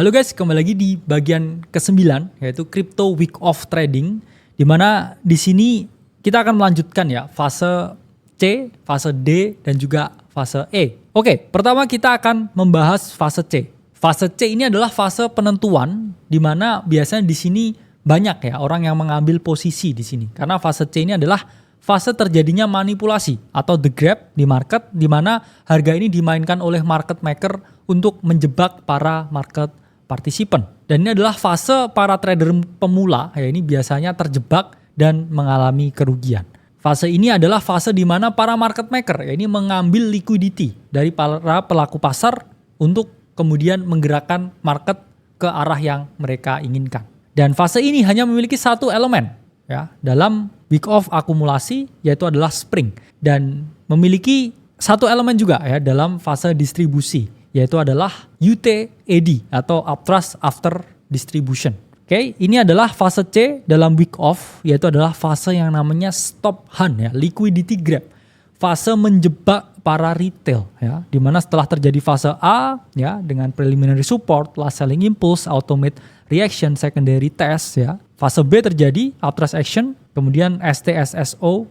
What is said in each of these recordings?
Halo guys, kembali lagi di bagian ke-9 yaitu Crypto Week of Trading, di mana di sini kita akan melanjutkan ya fase C, fase D dan juga fase E. Oke, pertama kita akan membahas fase C. Fase C ini adalah fase penentuan, di mana biasanya di sini banyak ya orang yang mengambil posisi di sini. Karena fase C ini adalah fase terjadinya manipulasi atau the grab di market, di mana harga ini dimainkan oleh market maker untuk menjebak para market participant. Dan ini adalah fase para trader pemula, ya ini biasanya terjebak dan mengalami kerugian. Fase ini adalah fase di mana para market maker, ya ini mengambil liquidity dari para pelaku pasar untuk kemudian menggerakkan market ke arah yang mereka inginkan. Dan fase ini hanya memiliki satu elemen ya dalam week of akumulasi, yaitu adalah spring, dan memiliki satu elemen juga ya dalam fase distribusi, yaitu adalah UTAD atau Uptrust After Distribution. Oke, ini adalah fase C dalam week off, yaitu adalah fase yang namanya stop hunt ya, liquidity grab. Fase menjebak para retail ya, di mana setelah terjadi fase A ya dengan preliminary support, last selling impulse, automate reaction, secondary test ya. Fase B terjadi uptrust action, kemudian STSSOW,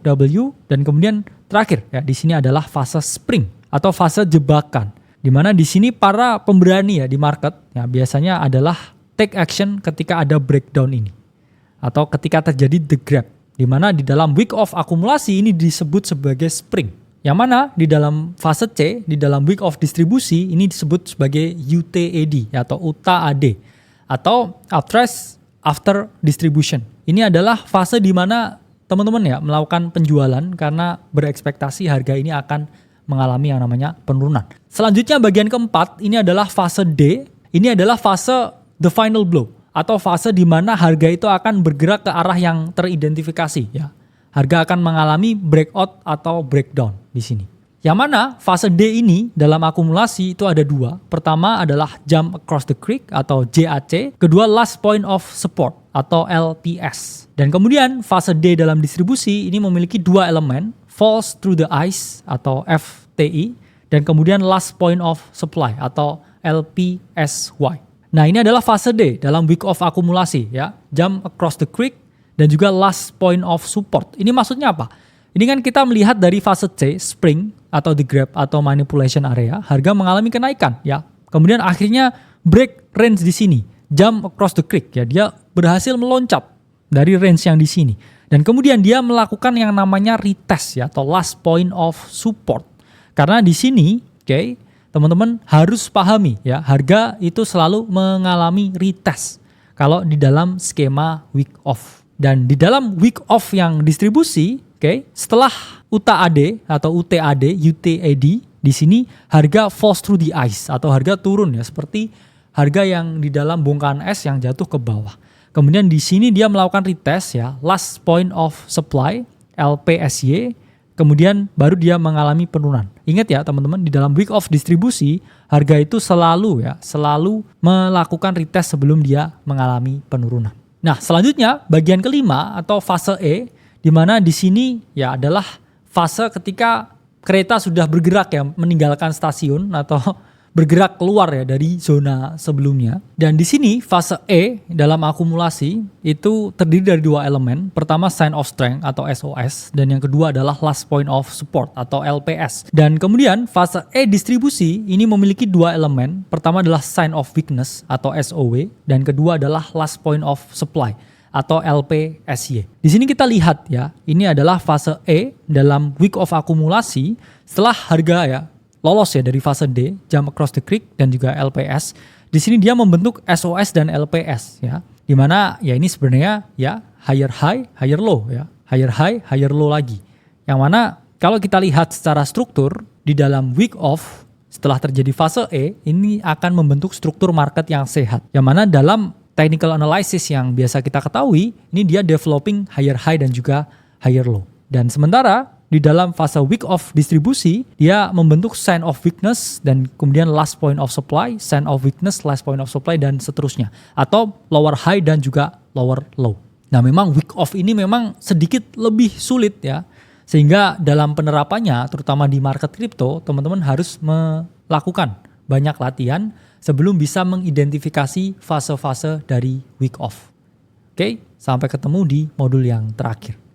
dan kemudian terakhir ya di sini adalah fase spring atau fase jebakan. Di mana di sini para pemberani ya di market ya biasanya adalah take action ketika ada breakdown ini atau ketika terjadi the grab, di mana di dalam week of akumulasi ini disebut sebagai spring. Yang mana di dalam fase C, di dalam week of distribusi ini disebut sebagai UTAD atau UTAD atau Uptrust After Distribution. Ini adalah fase di mana teman-teman ya melakukan penjualan karena berekspektasi harga ini akan mengalami yang namanya penurunan. Selanjutnya bagian keempat ini adalah fase D. Ini adalah fase the final blow atau fase di mana harga itu akan bergerak ke arah yang teridentifikasi ya. Harga akan mengalami breakout atau breakdown di sini. Yang mana fase D ini dalam akumulasi itu ada dua. Pertama adalah jump across the creek atau JAC. Kedua last point of support atau LPS. Dan kemudian fase D dalam distribusi ini memiliki dua elemen. Falls through the ice atau FTI. Dan kemudian last point of supply atau LPSY. Nah ini adalah fase D dalam week of akumulasi ya. Jump across the creek dan juga last point of support. Ini maksudnya apa? Ini kan kita melihat dari fase C, spring atau the grab atau manipulation area, harga mengalami kenaikan ya. Kemudian akhirnya break range di sini, jump across the creek ya. Dia berhasil meloncat dari range yang di sini. Dan kemudian dia melakukan yang namanya retest ya atau last point of support. Karena di sini, oke, teman-teman harus pahami ya, harga itu selalu mengalami retest kalau di dalam skema week off. Dan di dalam week off yang distribusi, setelah UTAD atau UTAD, di sini harga falls through the ice atau harga turun ya, seperti harga yang di dalam bongkahan es yang jatuh ke bawah. Kemudian di sini dia melakukan retest ya, last point of supply, LPSY, kemudian baru dia mengalami penurunan. Ingat ya teman-teman, di dalam week of distribusi, harga itu selalu melakukan retest sebelum dia mengalami penurunan. Nah, selanjutnya bagian kelima atau fase E, di mana di sini ya adalah fase ketika kereta sudah bergerak ya meninggalkan stasiun atau bergerak keluar ya dari zona sebelumnya. Dan di sini fase E dalam akumulasi itu terdiri dari dua elemen. Pertama sign of strength atau SOS, dan yang kedua adalah last point of support atau LPS. Dan kemudian fase E distribusi ini memiliki dua elemen. Pertama adalah sign of weakness atau SOW, dan kedua adalah last point of supply atau LPSY. Di sini kita lihat ya, ini adalah fase E dalam week of akumulasi setelah harga ya lolos ya dari fase D, jump across the creek dan juga LPS. Di sini dia membentuk SOS dan LPS ya. Di mana ya ini sebenarnya ya higher high, higher low ya. Higher high, higher low lagi. Yang mana kalau kita lihat secara struktur di dalam week off setelah terjadi fase E, ini akan membentuk struktur market yang sehat. Yang mana dalam technical analysis yang biasa kita ketahui, ini dia developing higher high dan juga higher low. Dan sementara di dalam fase week of distribusi, dia membentuk sign of weakness dan kemudian last point of supply, sign of weakness, last point of supply, dan seterusnya. Atau lower high dan juga lower low. Nah memang week off ini memang sedikit lebih sulit ya. Sehingga dalam penerapannya, terutama di market crypto, teman-teman harus melakukan banyak latihan sebelum bisa mengidentifikasi fase-fase dari week off. Oke, sampai ketemu di modul yang terakhir.